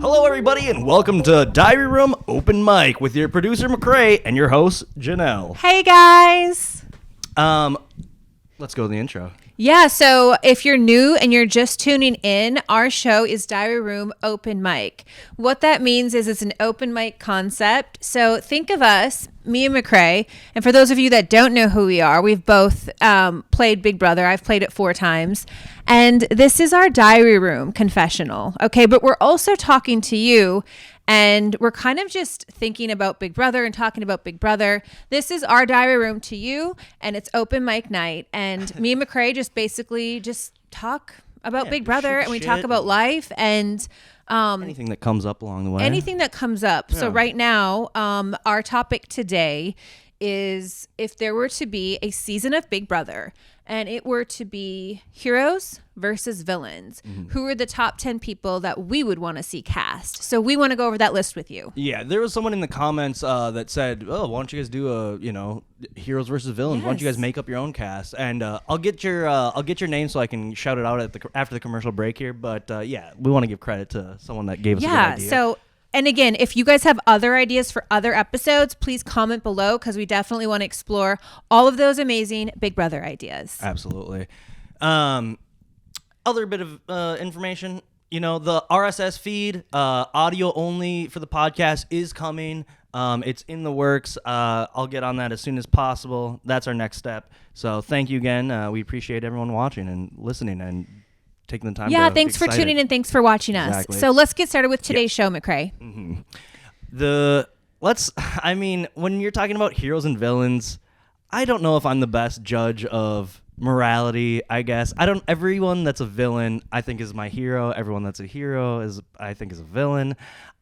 Hello, everybody, and welcome to Diary Room Open Mic with your producer, McCrae, and your host, Janelle. Hey, guys. Let's go to the intro. Yeah, so if you're new and you're just tuning in, our show is Diary Room Open Mic. What that means is it's an open mic concept. So think of us, me and McCrae, and for those of you that don't know who we are, we've both played Big Brother. I've played it 4 times. And this is our diary room confessional, okay? But we're also talking to you, and we're kind of just thinking about Big Brother and talking about Big Brother. This is our diary room to you, and it's open mic night. And me and McCrae just basically just talk about Big Brother, and we talk about life and anything that comes up along the way. Anything that comes up. Yeah. So right now, our topic today is if there were to be a season of Big Brother and it were to be heroes versus villains, who are the top 10 people that we would want to see cast? So we want to go over that list with you. Yeah, there was someone in the comments that said, "Oh, why don't you guys do a heroes versus villains? Yes. Why don't you guys make up your own cast?" And I'll get your name so I can shout it out after the commercial break here. But yeah, we want to give credit to someone that gave us a good idea. So. And again, if you guys have other ideas for other episodes, please comment below because we definitely want to explore all of those amazing Big Brother ideas. Absolutely. Other bit of information, the RSS feed, audio only for the podcast is coming. It's in the works. I'll get on that as soon as possible. That's our next step. So thank you again. We appreciate everyone watching and listening and taking the time. Yeah, thanks for tuning in. Thanks for watching us. Exactly. So let's get started with today's show, McCrae. Mm-hmm. When you're talking about heroes and villains, I don't know if I'm the best judge of morality, I guess. Everyone that's a villain, I think, is my hero. Everyone that's a hero I think is a villain.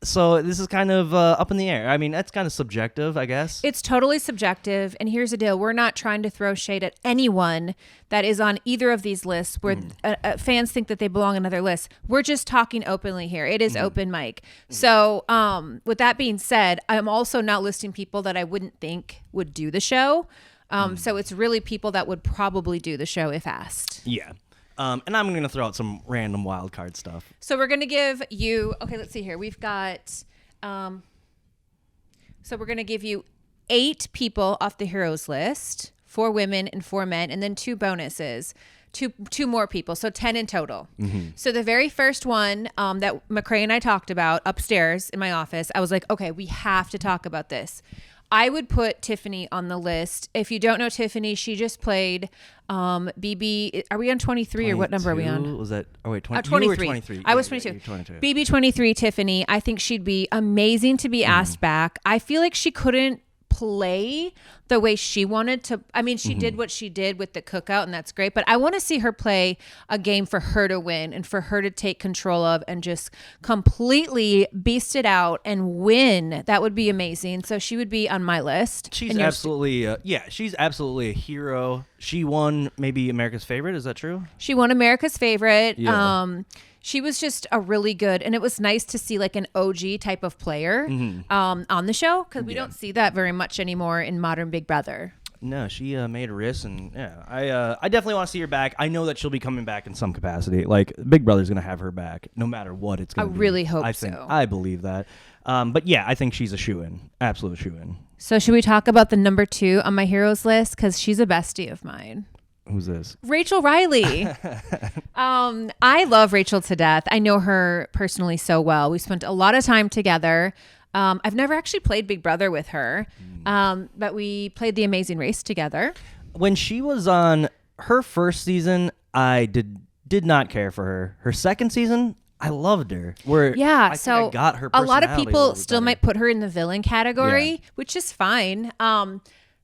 So this is kind of up in the air. I mean, that's kind of subjective, I guess. It's totally subjective. And here's the deal. We're not trying to throw shade at anyone that is on either of these lists where fans think that they belong on other lists. We're just talking openly here. It is open mic. So with that being said, I'm also not listing people that I wouldn't think would do the show. So it's really people that would probably do the show if asked. Yeah. And I'm going to throw out some random wild card stuff. So we're going to give you, okay, let's see here. We've got, so we're going to give you 8 people off the heroes list, 4 women and 4 men, and then 2 bonuses, two more people. So 10 in total. So the very first one that McCrae and I talked about upstairs in my office, I was like, okay, we have to talk about this. I would put Tiffany on the list. If you don't know Tiffany, she just played BB. Are we on 23 or what number are we on? Was that? Oh wait, 23. You were 23. I was 22. 22. BB 23 Tiffany. I think she'd be amazing to be asked back. I feel like she couldn't play the way she wanted to. I mean, she did what she did with the cookout, and that's great. But I want to see her play a game for her to win and for her to take control of and just completely beast it out and win. That would be amazing. So she would be on my list. She's absolutely, she's absolutely a hero. She won maybe America's Favorite. Is that true? She won America's Favorite. Yeah. She was just a really good, and it was nice to see like an OG type of player on the show because we don't see that very much anymore in modern Big Brother. No, she made a risk, and I definitely want to see her back. I know that she'll be coming back in some capacity. Like Big Brother's gonna have her back no matter what it's gonna be. I really hope so. I believe that. But yeah, I think she's a shoo-in, absolute shoo-in. So should we talk about the number 2 on my heroes list because she's a bestie of mine? Who's this? Rachel Riley. I love Rachel to death. I know her personally so well. We spent a lot of time together. I've never actually played Big Brother with her, but we played The Amazing Race together. When she was on her first season, I did not care for her. Her second season, I loved her. I got her personality a lot of people still might put her in the villain category, which is fine.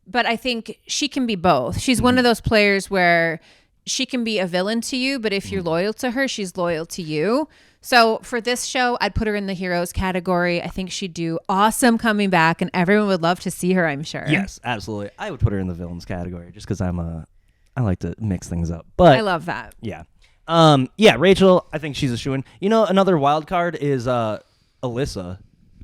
But I think she can be both. She's one of those players where she can be a villain to you, but if you're loyal to her, she's loyal to you. So for this show, I'd put her in the heroes category. I think she'd do awesome coming back, and everyone would love to see her, I'm sure. Yes, absolutely. I would put her in the villains category just because I like to mix things up. But I love that. Yeah. Rachel, I think she's a shoo-in. Another wild card is Alyssa.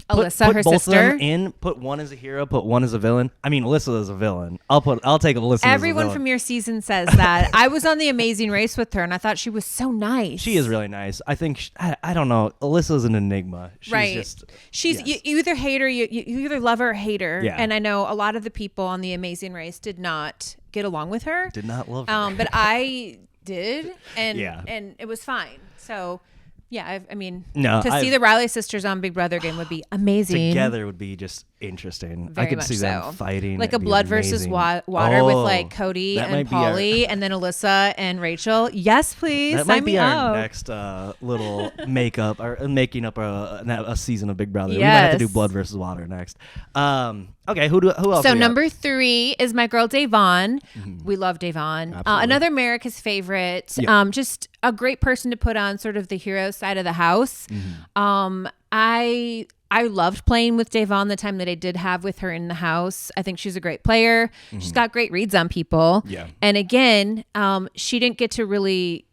Alyssa, put her both sister. of them in. Put one as a hero. Put one as a villain. I mean, Alyssa is a villain. I'll take Alyssa. Everyone as a from villain. your season says that. I was on the Amazing Race with her, and I thought she was so nice. She is really nice. I think I don't know. Alyssa's an enigma. She's right. Just, She's yes. you either hate her, you either love her or hate her. Yeah. And I know a lot of the people on the Amazing Race did not get along with her. Did not love her. But I did, and Yeah. and it was fine. So. Yeah, I mean, No, to see the Riley sisters on Big Brother game would be amazing. Together would be just interesting. Very I could much see them so. fighting. Like a It'd be blood versus amazing. water with like Cody that and might be our- Pauly, and then Alyssa and Rachel. Yes, please. That sign might be me our up. next little makeup or making up a season of Big Brother. We might have to do Yes. blood versus water next. Okay, who else? So do we got? number 3 is my girl Davon. We love Davon. Absolutely. Another America's favorite. Yeah. Just a great person to put on sort of the hero side of the house. I loved playing with Davon the time that I did have with her in the house. I think she's a great player. She's got great reads on people. Yeah. And again, she didn't get to really.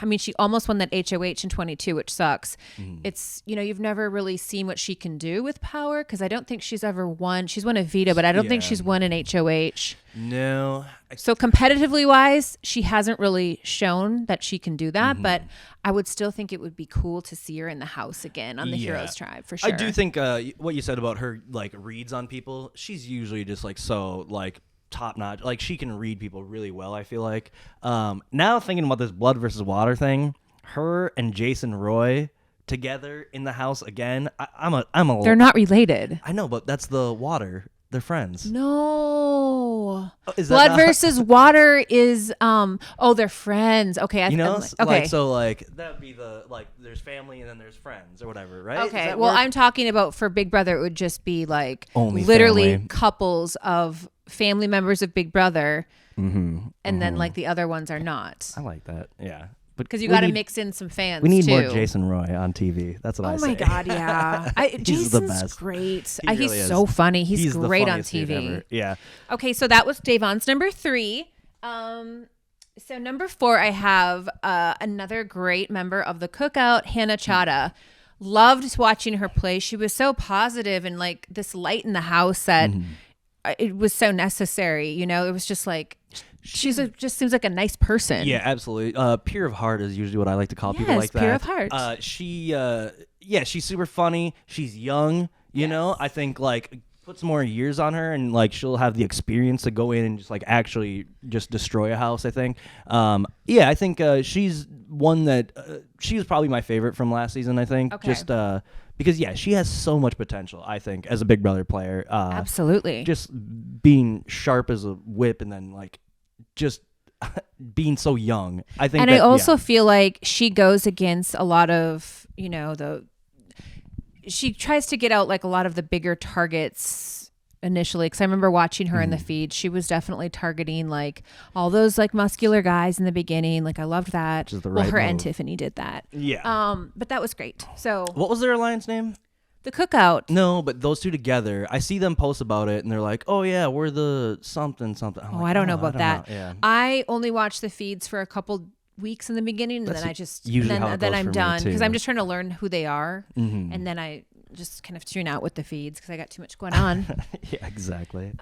I mean, she almost won that HOH in 22, which sucks. It's, you've never really seen what she can do with power because I don't think she's ever won. She's won a veto, but I don't think Yeah. she's won an HOH. No. So competitively wise, she hasn't really shown that she can do that, but I would still think it would be cool to see her in the house again on the Yeah. Heroes Tribe for sure. I do think what you said about her like reads on people, she's usually just like so like top notch. Like she can read people really well, I feel like. Now thinking about this blood versus water thing, her and Jason Roy together in the house again. I'm a They're not related. I know, but that's the water. They're friends. No. Is that Blood not- versus water is they're friends. Okay, You know, okay. like so, like that would be the like. There's family and then there's friends or whatever, right? Does Okay. that Well, work? I'm talking about for Big Brother, it would just be like Only literally family. couples of family members of Big Brother, and then like the other ones are not. I like that. Yeah, but Because you we got to need- mix in some fans. We need too. more Jason Roy on TV. That's what I Oh say. my God, yeah. He's Jason's the best. great. He really He's is. so funny. He's the great on funniest dude TV. ever. Yeah. Okay, so that was Davon's number 3. So number 4, I have another great member of the Cookout, Hannah Chada. Loved watching her play. She was so positive and like this light in the house that it was so necessary. It was just like just seems like a nice person. Yeah, absolutely. Pure of heart is usually what I like to call people Yes, like that. pure of heart. She's super funny. She's young. You know, I think like put some more years on her and like she'll have the experience to go in and just like actually just destroy a house. I think. I think she's one that she was probably my favorite from last season. I think just because she has so much potential. I think as a Big Brother player. Absolutely. Just being sharp as a whip and then like just being so young. I think. And I also feel like she goes against a lot of, she tries to get out like a lot of the bigger targets initially. Cause I remember watching her in the feed. She was definitely targeting like all those like muscular guys in the beginning. Like I loved that. Which is the Well, right her and move. Tiffany did that. Yeah. But that was great. So What was their alliance name? the Cookout. No, but those two together, I see them post about it, and they're like, "Oh yeah, we're the something something." I'm Oh, like, I don't know about that. know. Yeah. I only watched the feeds for a couple weeks in the beginning, and That's then I just usually how it then goes I'm for me, done because too. I'm just trying to learn who they are, and then I just kind of tune out with the feeds because I got too much going on. Yeah, exactly.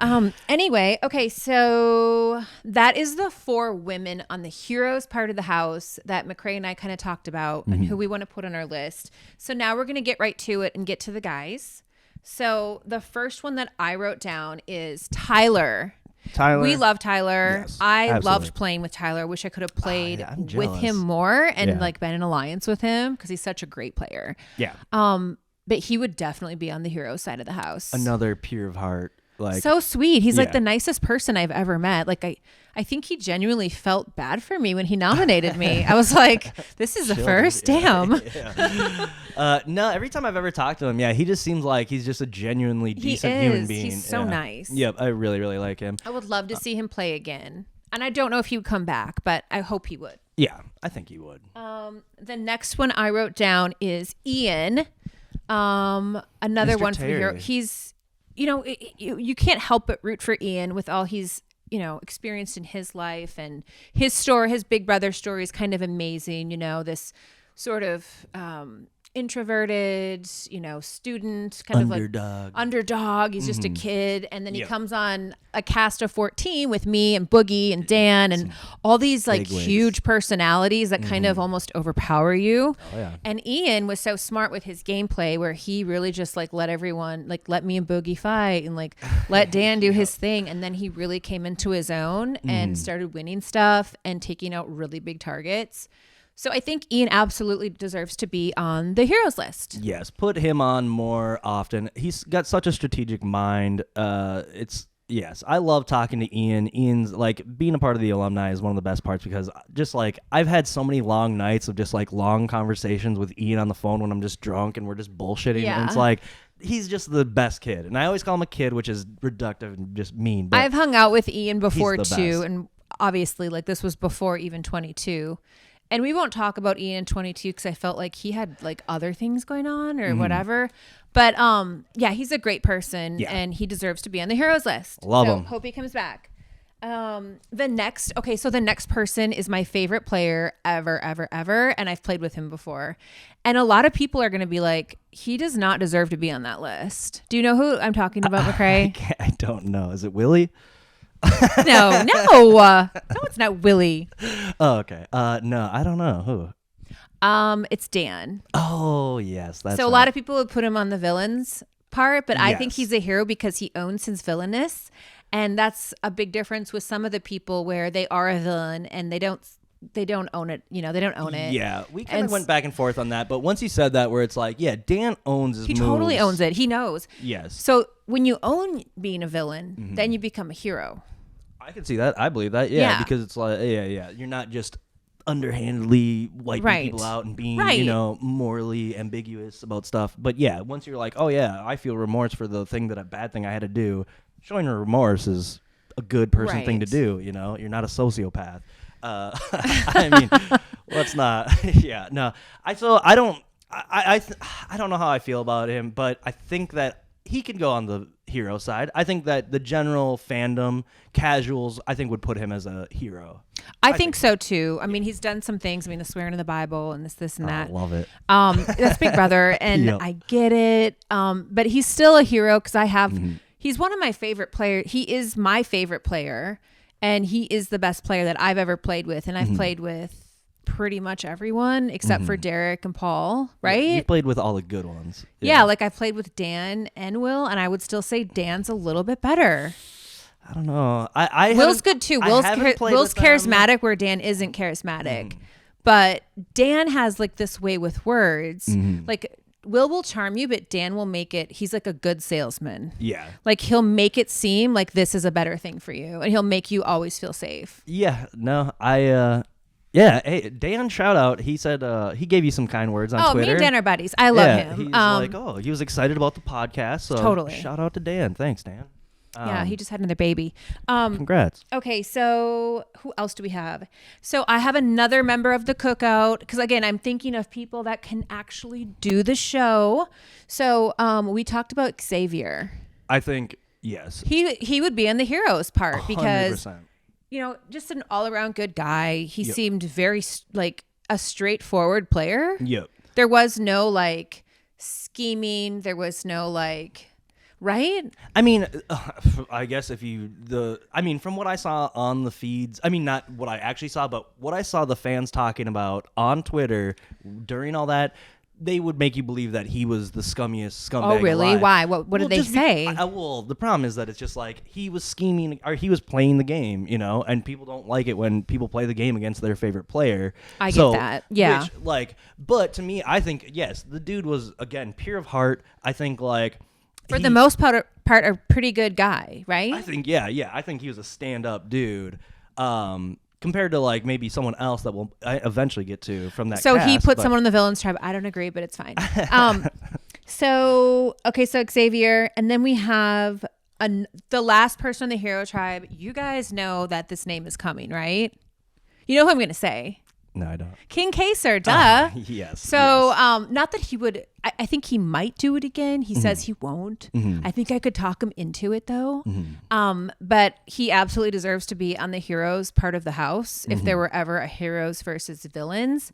Anyway, okay, so that is the 4 women on the heroes part of the house that McCrae and I kind of talked about and who we want to put on our list. So now we're going to get right to it and get to the guys. So the first one that I wrote down is Tyler. Tyler. We love Tyler. Yes, I absolutely. loved playing with Tyler. Wish I could have played I'm with jealous. him more and Yeah. like been in alliance with him because he's such a great player. Yeah. But he would definitely be on the hero side of the house. Another pure of heart. Like So sweet. He's like Yeah. the nicest person I've ever met. Like I think he genuinely felt bad for me when he nominated me. I was like, this is a first. Damn. no, every time I've ever talked to him, he just seems like he's just a genuinely decent human is. being. He's so nice. Yep, I really, really like him. I would love to see him play again. And I don't know if he would come back, but I hope he would. Yeah, I think he would. The next one I wrote down is Ian. Another Mr. one from here. Terry. He's, you can't help but root for Ian with all he's, experienced in his life, and his story, his Big Brother story is kind of amazing. This sort of introverted, student, kind of like underdog. He's just a kid. And then he comes on a cast of 14 with me and Boogie and Dan and all these like huge personalities that kind of almost overpower you. Oh, yeah. And Ian was so smart with his gameplay where he really just like let everyone, like let me and Boogie fight and like let Dan do his thing. And then he really came into his own and started winning stuff and taking out really big targets. So I think Ian absolutely deserves to be on the heroes list. Yes, put him on more often. He's got such a strategic mind. Yes, I love talking to Ian. Ian's like being a part of the alumni is one of the best parts because just like I've had so many long nights of just like long conversations with Ian on the phone when I'm just drunk and we're just bullshitting. Yeah. And it's like he's just the best kid. And I always call him a kid, which is reductive and just mean. But I've hung out with Ian before he's the too. best. And obviously like this was before even 22. And we won't talk about Ian in 22 because I felt like he had like other things going on or whatever. But yeah, he's a great person and he deserves to be on the heroes list. Love him. Hope he comes back. The next person is my favorite player ever, and I've played with him before. And a lot of people are going to be like, he does not deserve to be on that list. Do you know who I'm talking about, McCrae? I don't know. Is it Willie? No, it's not Willie. Oh, okay. No, I don't know who. It's Dan. Oh, yes, that's so a lot of people would put him on the villains part, but I think Yes. he's a hero because he owns his villainous, and that's a big difference with some of the people where they are a villain and they don't own it. They don't own it. Yeah, we kind of went back and forth on that, but once you said that, where it's like, yeah, Dan owns his moves. He totally owns it. He knows. Yes. So when you own being a villain, then you become a hero. I can see that. I believe that. Yeah, because it's like, yeah. You're not just underhandedly wiping people out and being, morally ambiguous about stuff. But yeah, once you're like, oh yeah, I feel remorse for the bad thing I had to do, showing remorse is a good person thing to do. You're not a sociopath. I mean, let's not. Yeah, no. I don't know how I feel about him, but I think that he can go on the hero side. I think that the general fandom, casuals, I think would put him as a hero. I think so too. I mean, he's done some things. I mean, the swearing in the Bible and this and that. I love it. That's Big Brother, and I get it. But he's still a hero because I have. He's one of my favorite players. He is my favorite player, and he is the best player that I've ever played with. And I've played with pretty much everyone except for Derek and Paul, right? Yeah, you've played with all the good ones. Yeah, like I've played with Dan and Will, and I would still say Dan's a little bit better. I don't know. I Will's good too. Will's charismatic where Dan isn't charismatic. But Dan has like this way with words. Like Will charm you, but Dan will make it, he's like a good salesman. Yeah. Like he'll make it seem like this is a better thing for you, and he'll make you always feel safe. Yeah, no, yeah, hey, Dan, shout out. He said he gave you some kind words on Twitter. Me and Dan are buddies. I love him. He's like, he was excited about the podcast. So totally. Shout out to Dan. Thanks, Dan. Yeah, he just had another baby. Congrats. Okay, so who else do we have? So I have another member of the cookout because again, I'm thinking of people that can actually do the show. So we talked about Xavier. I think yes. He would be in the heroes part because 100%. Just an all around good guy. He seemed very like a straightforward player. Yep. There was no like scheming. There was no like. Right? I mean, I guess from what I saw on the feeds, I mean, not what I actually saw, but what I saw the fans talking about on Twitter during all that, they would make you believe that he was the scummiest scumbag. Oh, really? alive. Why? What did they say? Well, the problem is that it's just like he was scheming, or he was playing the game, and people don't like it when people play the game against their favorite player. I get that. Yeah. But to me, I think, yes, the dude was, again, pure of heart. I think, for the most part, a pretty good guy, right? I think, I think he was a stand-up dude. Compared to maybe someone else that we'll eventually get to from that. So cast, he put someone on the villains tribe. I don't agree, but it's fine. So Xavier, and then we have the last person on the hero tribe. You guys know that this name is coming, right? You know who I'm going to say. No, I don't. King Kaser, duh. Yes. So, not that he would. I think he might do it again. He says he won't. I think I could talk him into it though. But he absolutely deserves to be on the heroes part of the house if there were ever a heroes versus villains,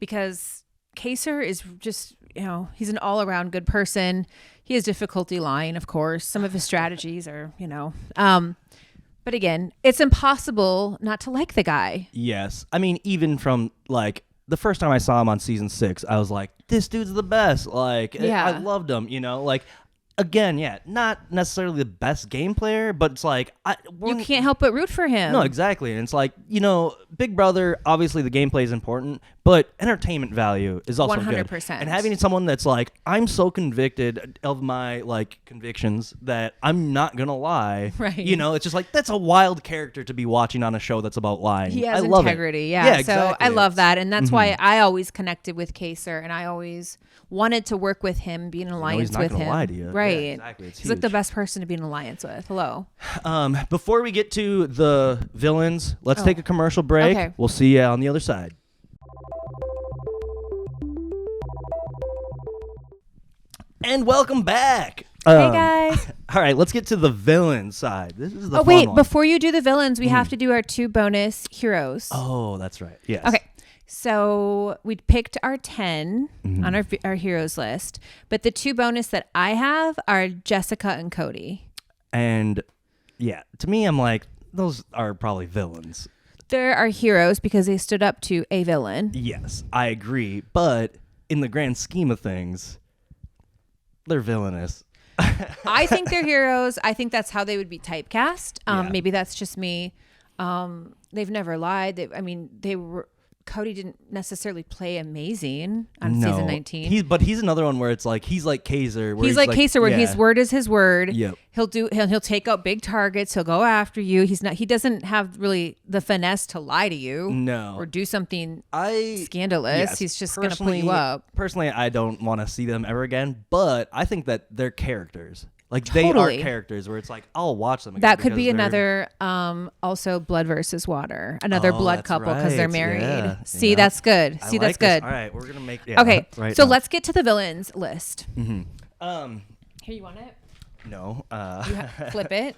because Kaser is just he's an all around good person. He has difficulty lying, of course. Some of his strategies are, but again, it's impossible not to like the guy. Yes. I mean, even from like the first time I saw him on season 6, I was like, this dude's the best. Like, Yeah. I loved him, like, again, not necessarily the best game player, but it's like, You can't help but root for him. No, exactly. And it's like, Big Brother, obviously the gameplay is important, but entertainment value is also 100%. good. And having someone that's like, I'm so convicted of my like convictions that I'm not going to lie. Right. It's just like, that's a wild character to be watching on a show that's about lying. He has I love integrity. it. Yeah. Exactly. So I love that. And that's why I always connected with Kaser, and I always wanted to work with him, be in an alliance he's not with gonna him. lie to you. Right. Yeah, exactly. It's He's like the huge. best person to be in an alliance with. Hello. Before we get to the villains, let's take a commercial break. Okay. We'll see you on the other side. And welcome back. Hey guys. All right, let's get to the villain side. This is the Oh fun wait, one. before you do the villains, we have to do our 2 bonus heroes. Oh, that's right. Yes. Okay. So we picked our 10 on our heroes list, but the 2 bonus that I have are Jessica and Cody. And yeah, to me, I'm like, those are probably villains. They're our heroes because they stood up to a villain. Yes, I agree. But in the grand scheme of things, they're villainous. I think they're heroes. I think that's how they would be typecast. Yeah. Maybe that's just me. They've never lied. Cody didn't necessarily play amazing on season 19. He's another one where it's like he's like Kaser. He's like Kaser, where his word is his word. Yep. He'll take out big targets. He'll go after you. He doesn't have really the finesse to lie to you. No. Or do something scandalous. Yes, He's just gonna put you up. Personally, I don't want to see them ever again, but I think that they're characters. Like they are Totally. characters where it's like I'll watch them again. That could because be they're- another also blood versus water, another blood that's couple because they're right. married. Yeah. See, Yeah. that's good. I See, like that's this. good. All right, we're gonna make Okay, right so now. let's get to the villains list. Um, Here, you want it? no. Flip it.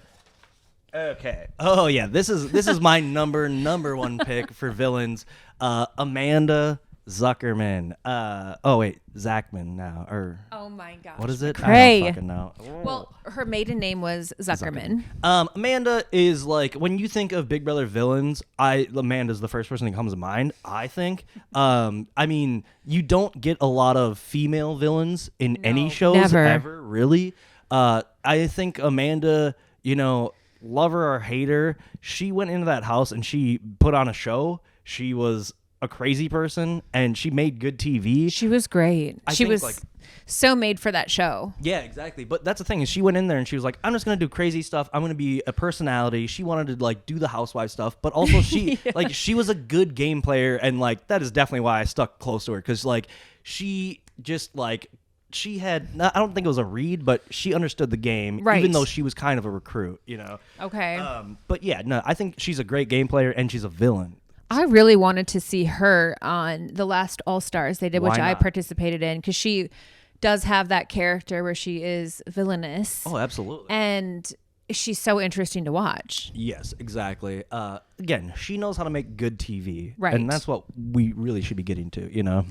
Okay. Oh yeah, this is my number one pick for villains. Amanda Zuckerman. Oh wait, Zachman now or Oh my gosh. what is it? I McCrae. don't fucking know. Well, her maiden name was Zuckerman. Amanda is like when you think of Big Brother villains, Amanda's the first person that comes to mind, I think. I mean, you don't get a lot of female villains in any shows never. ever, really. I think Amanda, love her or hate her, she went into that house and she put on a show. She was a crazy person and she made good TV. She was great. I She think, was like- so made for that show. Yeah, exactly. But that's the thing is she went in there and she was like, I'm just going to do crazy stuff. I'm going to be a personality. She wanted to like do the housewife stuff, but also she like she was a good game player and like that is definitely why I stuck close to her cuz like she just like she had I don't think it was a read, but she understood the game Right. even though she was kind of a recruit, Okay. But yeah, no, I think she's a great game player and she's a villain. I really wanted to see her on the last All Stars they did, which Why I not? participated in, because she does have that character where she is villainous. Oh, absolutely. And she's so interesting to watch. Yes, exactly. Again, she knows how to make good TV. Right. And that's what we really should be getting to,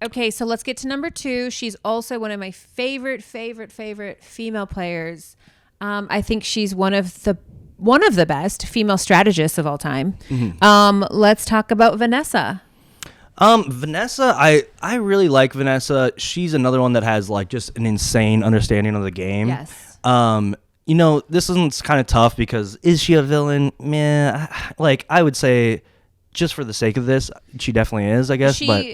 Okay, so let's get to number 2. She's also one of my favorite female players. I think she's one of the best female strategists of all time. Let's talk about Vanessa. Vanessa, I really like Vanessa. She's another one that has like just an insane understanding of the game. Yes. This one's kind of tough because is she a villain? Meh. Like I would say, just for the sake of this, she definitely is. I guess, but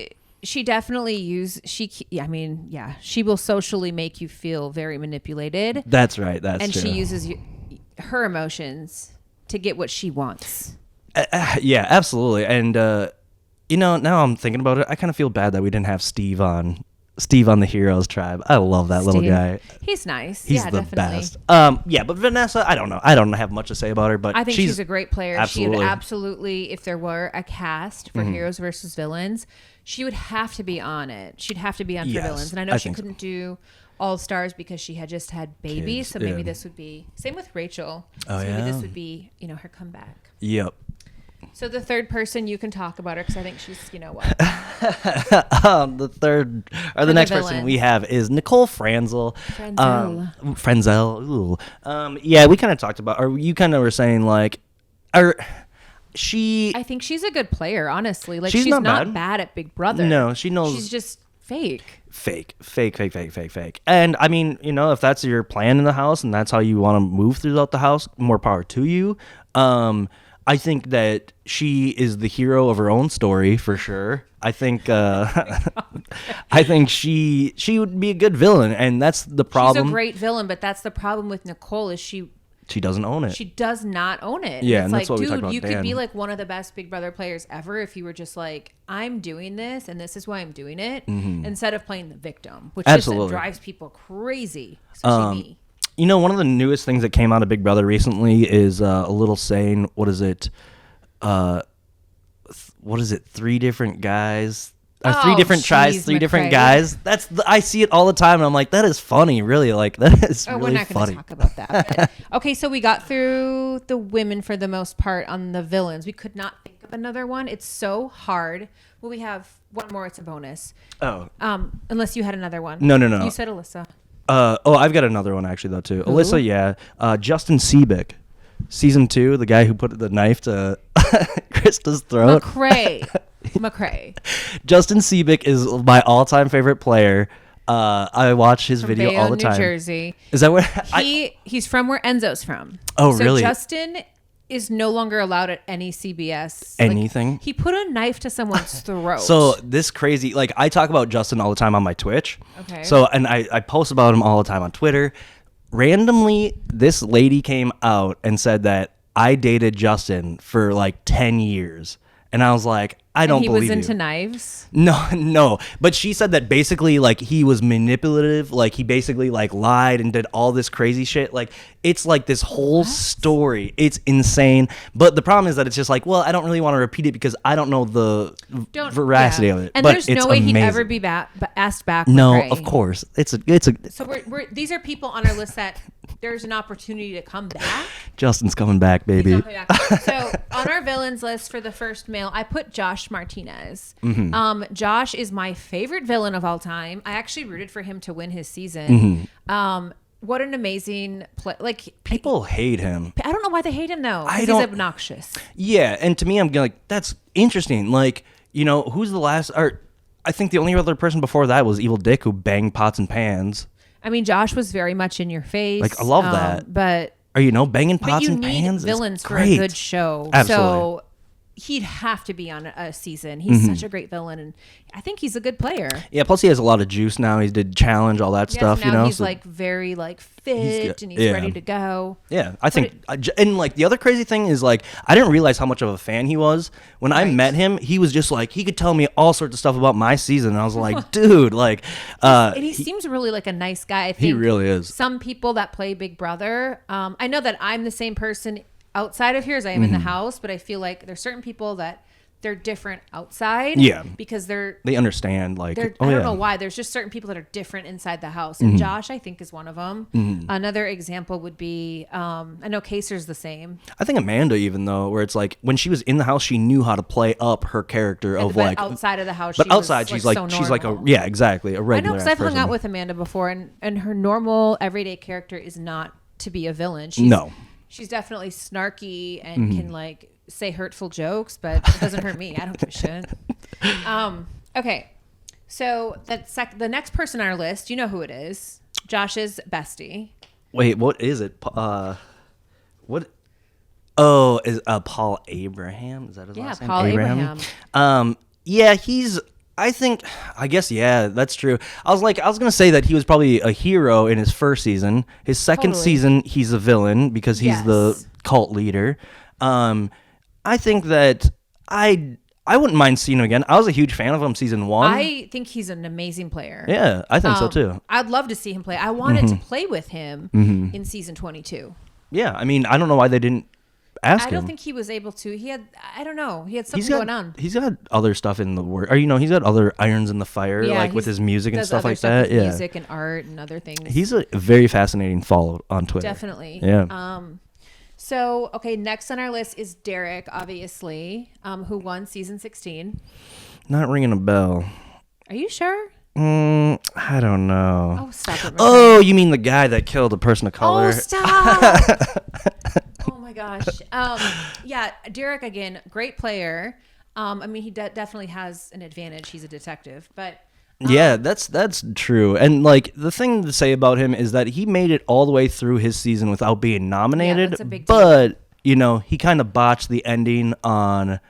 She definitely she will socially make you feel very manipulated. that's right. That's And true. she uses her emotions to get what she wants. Yeah, absolutely. And now I'm thinking about it. I kind of feel bad that we didn't have Steve on the Heroes Tribe. I love that little Steve. guy. He's nice. He's yeah, the definitely. best. Yeah, but Vanessa, I don't know. I don't have much to say about her, but I think she's a great player. She would absolutely. absolutely, if there were a cast for heroes versus villains, she would have to be on it. She'd have to be on for Yes, villains. And I know I she think so. couldn't do All Stars because she had just had babies. Kids, So maybe yeah. this would be same with Rachel. Oh, so maybe this yeah. would be, her comeback. Yep. So the third person, you can talk about her because I think she's, what? The third or the the next person villain. we have is Nicole Franzel. Franzel. Franzel. Ooh. Yeah, we kind of talked about, or you kind of were saying like, or she. I think she's a good player, honestly. Like She's she's not not bad. bad at Big Brother. No, she knows. She's just fake. Fake. And I mean, if that's your plan in the house and that's how you want to move throughout the house, more power to you. I think that she is the hero of her own story for sure. I think I think she would be a good villain, and that's the problem. She's a great villain, but that's the problem with Nicole is she doesn't own it. She does not own it. Yeah, it's and like, that's what we talked dude, about you Dan. could be like one of the best Big Brother players ever if you were just like, I'm doing this and this is why I'm doing it, instead of playing the victim, which Absolutely. just drives people crazy, especially me. One of the newest things that came out of Big Brother recently is a little saying. What is it? What is it? 3 different guys. Three Oh, different tries, jeez, 3 different McCrae. guys. I see it all the time, and I'm like, that is funny, really. Like, that is Oh, really we're not going funny. to talk about that. Okay, so we got through the women for the most part on the villains. We could not think of another one. It's so hard. Well, we have one more. It's a bonus. Oh, Unless you had another one. No. You said Alyssa. I've got another one actually though too. Alyssa, yeah. Justin Seabick, season 2, the guy who put the knife to Krista's throat. McCrae. Justin Seabick is my all-time favorite player. I watch his video all Bayonne, the time. New Jersey. Is that where He's from where Enzo's from. Oh, so really? Justin is no longer allowed at any CBS. Anything? He put a knife to someone's throat. So this crazy, like I talk about Justin all the time on my Twitch. Okay. So, and I post about him all the time on Twitter. Randomly, this lady came out and said that I dated Justin for like 10 years. And I was like, I don't believe you. He was into knives. No. But she said that basically, like, he was manipulative. Like, he basically, like, lied and did all this crazy shit. Like, it's like this whole story. It's insane. But the problem is that it's just like, well, I don't really want to repeat it because I don't know the veracity of it. And but there's it's no way he'd amazing. ever be asked back. No, McCrae. of course. It's a So these are people on our list that there's an opportunity to come back. Justin's coming back, baby. He's not coming back. So on our villains list for the first male, I put Josh Martinez. Josh is my favorite villain of all time. I actually rooted for him to win his season. What an amazing play! Like People hate him. I don't know why they hate him though. 'Cause he's don't- obnoxious. Yeah, and to me, I'm like, that's interesting. Like, who's the last? Or I think the only other person before that was Evil Dick, who banged pots and pans. I mean, Josh was very much in your face. Like, I love that. But Or banging pots you and need pans. villains is for a great. good show. Absolutely. So he'd have to be on a season. He's such a great villain, and I think he's a good player. Yeah, plus he has a lot of juice now. He did challenge, all that stuff, now he's so- like very like fit good. and he's Yeah. ready to go. Yeah, I think, and like the other crazy thing is like I didn't realize how much of a fan he was when I met him. He was just like he could tell me all sorts of stuff about my season. And I was like, dude, like, And he seems really like a nice guy. I think he really is. Some people that play Big Brother, I know that I'm the same person outside of here as I am in the house, but I feel like there's certain people that they're different outside. Yeah. Because They understand, like, I don't know why. There's just certain people that are different inside the house. And Josh, I think, is one of them. Another example would be, I know Kaser's the same. I think Amanda, even though, where it's like when she was in the house, she knew how to play up her character of But like outside of the house, But she was, outside, she's like so she's like a normal. exactly a I regular. know because I've hung person. out with Amanda before, and her normal everyday character is not to be a villain. She's definitely snarky and can like say hurtful jokes, but it doesn't hurt me. I don't give a shit. Okay, so the next person on our list, you know who it is? Josh's bestie. Wait, what is it? What? Oh, is Paul Abraham? Is that his last name? Paul Abraham. Yeah, I guess yeah, that's true. I was gonna say that he was probably a hero in his first season. His second Totally. season, he's a villain because he's the Yes. cult leader. I think that I wouldn't mind seeing him again. I was a huge fan of him season 1. I think he's an amazing player. Yeah, I think so too. I'd love to see him play. I wanted to play with him in season 22. Yeah, I mean, I don't know why they didn't ask him. I don't think he was able to. I don't know. He had something He's got, going on. He's got other stuff in the work, or he's got other irons in the fire, like with he's- his music and does stuff other like that. with Yeah, music and art and other things. he's a very fascinating follow on Twitter. Definitely. Yeah. So, okay, next on our list is Derek, obviously, who won season 16. Not ringing a bell. Are you sure? I don't know. Oh, stop it. Oh, you mean the guy that killed a person of color? Oh, stop. Oh my gosh. Yeah, Derek, again, great player. I mean, he definitely has an advantage. He's a detective, but yeah, that's true. And like the thing to say about him is that he made it all the way through his season without being nominated. that's a big deal. But you know, he kind of botched the ending on.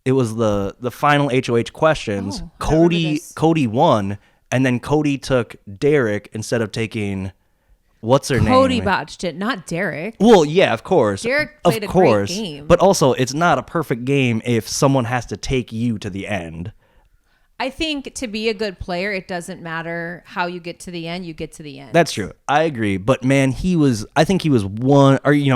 It was the final HOH questions. Oh, I remember this. Cody won, and then Cody took Derek instead of taking what's her name? Cody botched it, not Derek. Well, yeah, of course. Derek played of a great course. game. But also, it's not a perfect game if someone has to take you to the end. I think to be a good player, it doesn't matter how you get to the end, you get to the end. That's true. I agree. But man, I think he was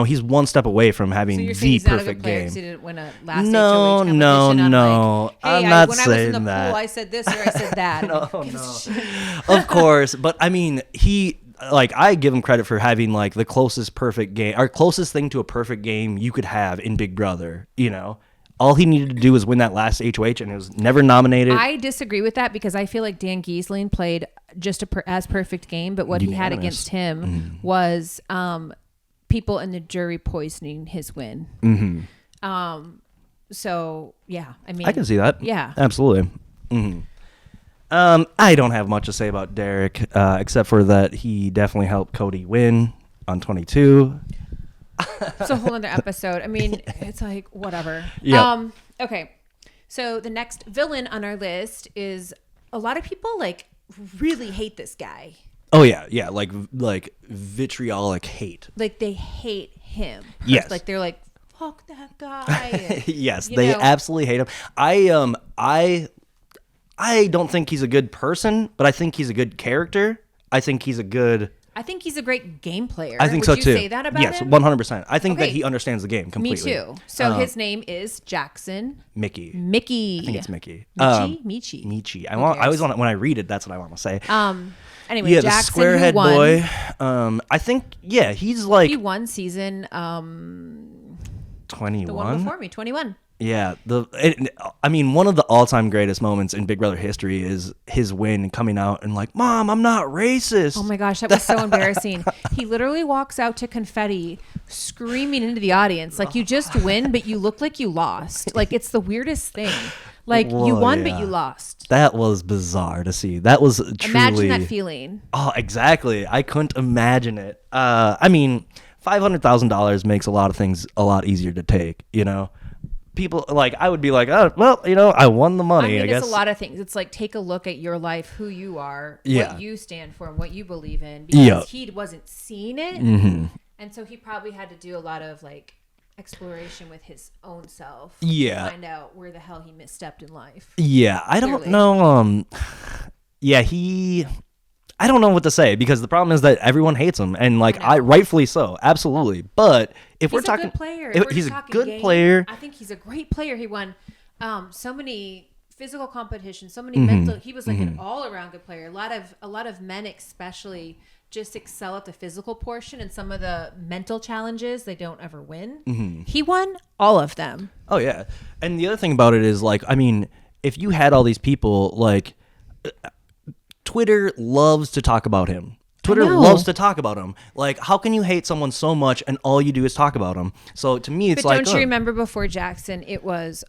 he's one step away from having So you're saying the he's not a good perfect player game. because he didn't win a last No, HOH competition? no, I'm no. Like, hey, I'm not when I was in saying the that. pool, I said this or I said that. No. Of course. But I mean, I give him credit for having like the closest perfect game, or closest thing to a perfect game you could have in Big Brother, you know? All he needed to do was win that last HOH, and it was never nominated. I disagree with that because I feel like Dan Giesling played just as perfect game, but what he had against him was people in the jury poisoning his win. Mm-hmm. So yeah, I mean, I can see that. Yeah, absolutely. Mm-hmm. I don't have much to say about Derek, except for that he definitely helped Cody win on 22. It's a whole other episode. I mean, it's like whatever. Yeah. Okay. So the next villain on our list is a lot of people like really hate this guy. Oh yeah, like vitriolic hate. Like they hate him. Yes. Like they're like, fuck that guy. Yes, they absolutely hate him. I don't think he's a good person, but I think he's a good character. I think he's a great game player. I think Would so too. You say that about yes, him? 100%. I think that Okay. he understands the game completely. Me too. So his name is Jackson. Mickey. I think it's Mickey. Michi. Michi. I always want when I read it, that's what I want to say. Anyway, yeah, Jackson, the squarehead who won, boy. I think he's like he won season 21. the one before me, 21. Yeah, one of the all-time greatest moments in Big Brother history is his win coming out and like, "Mom, I'm not racist." Oh my gosh, that was so embarrassing. He literally walks out to confetti screaming into the audience like, you just win, but you look like you lost. Like, it's the weirdest thing. Like, you won, but you lost. That was bizarre to see. That was truly... Imagine that feeling. Oh, exactly. I couldn't imagine it. $500,000 makes a lot of things a lot easier to take, you know? People like I would be like, oh well, I won the money. I guess it's a lot of things. It's like take a look at your life, who you are, Yeah. what you stand for, and what you believe in. Because he wasn't seeing it, and so he probably had to do a lot of like exploration with his own self. Yeah. To find out where the hell he misstepped in life. Yeah, I don't know. I don't know what to say because the problem is that everyone hates him, and like I rightfully so, absolutely. But if we're talking, a good player. He's a good player. I think he's a great player. He won so many physical competitions, so many mental. He was like an all-around good player. A lot of men, especially, just excel at the physical portion, and some of the mental challenges they don't ever win. He won all of them. Oh yeah, and the other thing about it is like, if you had all these people like. Twitter loves to talk about him. Twitter loves to talk about him. Like, how can you hate someone so much and all you do is talk about him? So to me, it's but like, don't you remember before Jackson, it was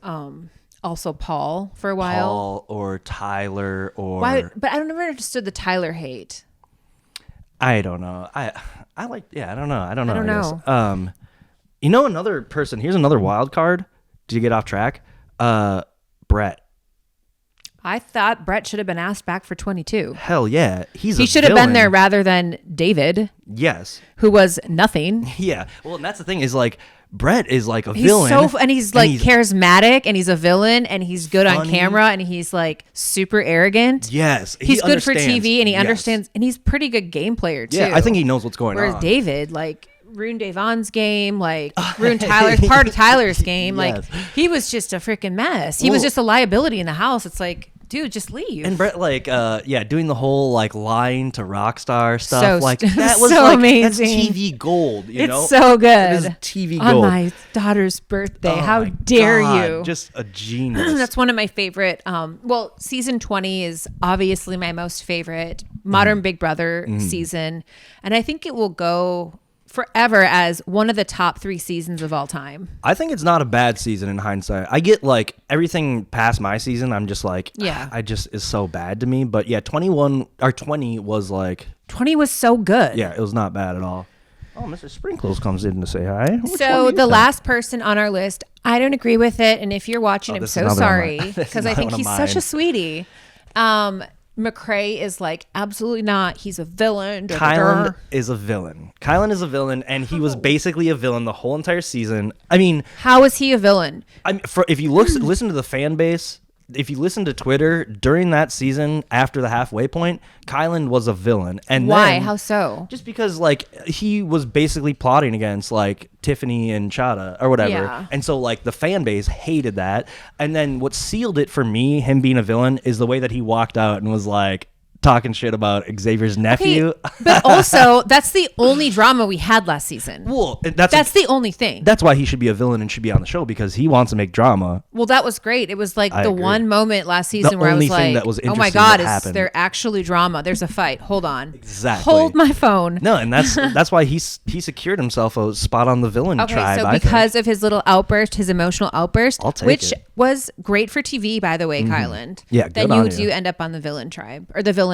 also Paul for a while. Paul or Tyler or. Why? But I never understood the Tyler hate. I don't know. I like. Yeah, I don't know. I don't know. I don't know. Another person. Here's another wild card. Did you get off track? Brett. I thought Brett should have been asked back for 22. Hell yeah. He should have been there rather than David. Yes. Who was nothing. Yeah. Well, and that's the thing is like, Brett is like a villain. And he's like charismatic and he's a villain and he's good on camera and he's like super arrogant. Yes. He's good for TV and he understands and he's pretty good game player too. Yeah, I think he knows what's going on. Whereas David, like, ruined Davon's game, like ruined part of Tyler's game. Yes. Like he was just a freaking mess. He was just a liability in the house. It's like, dude, just leave. And Brett, like, doing the whole like lying to rock star stuff, So like that was so like amazing. that's TV gold. You know, It's so good. It is TV gold. On my daughter's birthday. Oh How my dare God, you? Just a genius. That's one of my favorite. Well, season 20 is obviously my most favorite modern Big Brother season. And I think it will go forever as one of the top 3 seasons of all time. I think it's not a bad season in hindsight. I get like everything past my season. I'm just like, Yeah. I just is so bad to me. But yeah, 20 was like, 20 was so good. yeah, it was not bad at all. Oh, Mr. Sprinkles comes in to say hi. Which one So do you the think? last person on our list, I don't agree with it. And if you're watching, I'm this is so another one of sorry mine. This is because I another think one of he's such mine. a sweetie. McCrae is like, absolutely not. He's a villain. Da, da, da. Kylan is a villain. Kylan is a villain, and he was basically a villain the whole entire season. I mean, How is he a villain? if you listen to the fan base, if you listen to Twitter during that season after the halfway point, Kylan was a villain. And Why? then, How so? just because like he was basically plotting against like Tiffany and Chada or whatever. Yeah. And so like the fan base hated that. And then what sealed it for me, him being a villain, is the way that he walked out and was like talking shit about Xavier's nephew. Okay, but also, that's the only drama we had last season. Well, That's the only thing. that's why he should be a villain and should be on the show, because he wants to make drama. Well, that was great. It was like I the agree. one moment last season where I only was thing like, that was oh my interesting God, that is happened. there actually drama? There's a fight. Hold on. Exactly. Hold my phone. No, and that's why he secured himself a spot on the villain Okay, tribe. so I because of his little outburst, his emotional outburst, I'll take which it. was great for TV, by the way, Kylan. Yeah, then good you on do you. end up on the villain tribe or the villain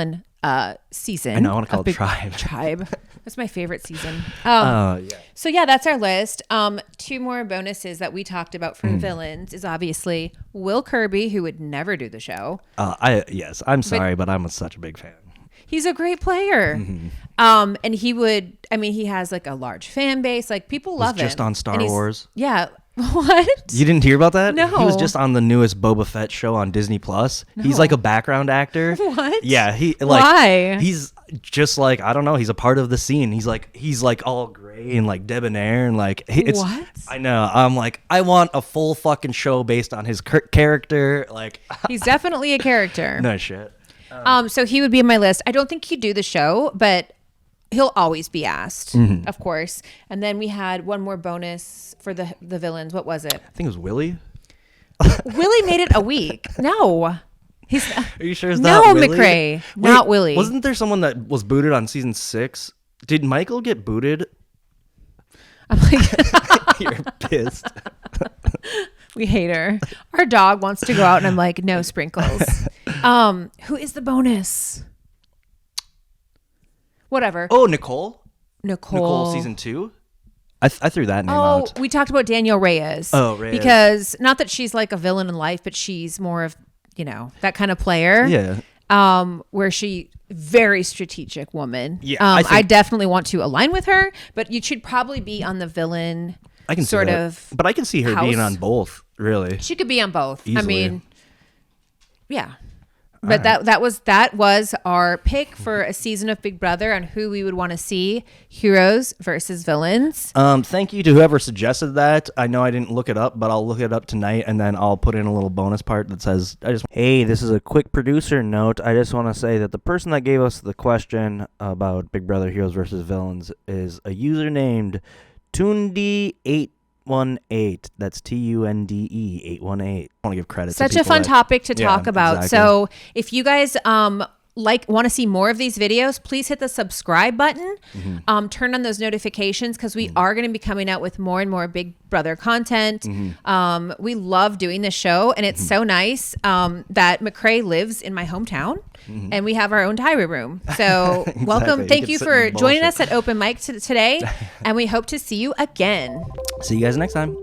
season. I know, I wanna call of it tribe. Tribe. That's my favorite season. yeah. So yeah, that's our list. 2 more bonuses that we talked about for Mm. villains is obviously Will Kirby, who would never do the show. I'm sorry, but I'm such a big fan. He's a great player. Mm-hmm. And he has like a large fan base. Like people love him. just on Star And he's- Wars. Yeah. What? You didn't hear about that? No. He was just on the newest Boba Fett show on Disney Plus. He's like a background actor. What? Yeah, Why? He's just like, I don't know, he's a part of the scene. He's like all gray and like debonair and like it's What? I know. I'm like, I want a full fucking show based on his character. Like He's definitely a character. no shit. So he would be on my list. I don't think he'd do the show, but he'll always be asked, Mm-hmm. of course. And then we had one more bonus for the villains. What was it? I think it was Willie. Willie made it a week. No. He's Are you sure it's No, not Willie? McCrae. Not Willie. Wasn't there someone that was booted on season 6? Did Michael get booted? I'm like, You're pissed. we hate her. Our dog wants to go out, and I'm like, no sprinkles. Who is the bonus? Whatever. Oh, Nicole Nicole season 2. I threw that name Oh, out. we talked about Danielle Reyes. Oh, Reyes. Because not that she's like a villain in life, but she's more of, that kind of player. Yeah. Where she very strategic woman. Yeah, I definitely want to align with her, but you should probably be on the villain. I can sort see that. of But I can see her being house. on both, really. She could be on both. I Easily. mean, yeah. But that was our pick for a season of Big Brother on who we would want to see, heroes versus villains. Thank you to whoever suggested that. I know I didn't look it up, but I'll look it up tonight, and then I'll put in a little bonus part that says, hey, this is a quick producer note. I just want to say that the person that gave us the question about Big Brother heroes versus villains is a user named Tundi818. That's TUNDE 818. I want to give credit. Such to a fun people topic to Yeah, talk about. exactly. So if you guys want to see more of these videos, please hit the subscribe button. Mm-hmm. Turn on those notifications because we are going to be coming out with more and more Big Brother content. Mm-hmm. We love doing this show, and it's so nice that McCrae lives in my hometown, and we have our own diary room. So welcome. You Thank can you sit for and joining bullshit. us at Open Mic today, and we hope to see you again. See you guys next time.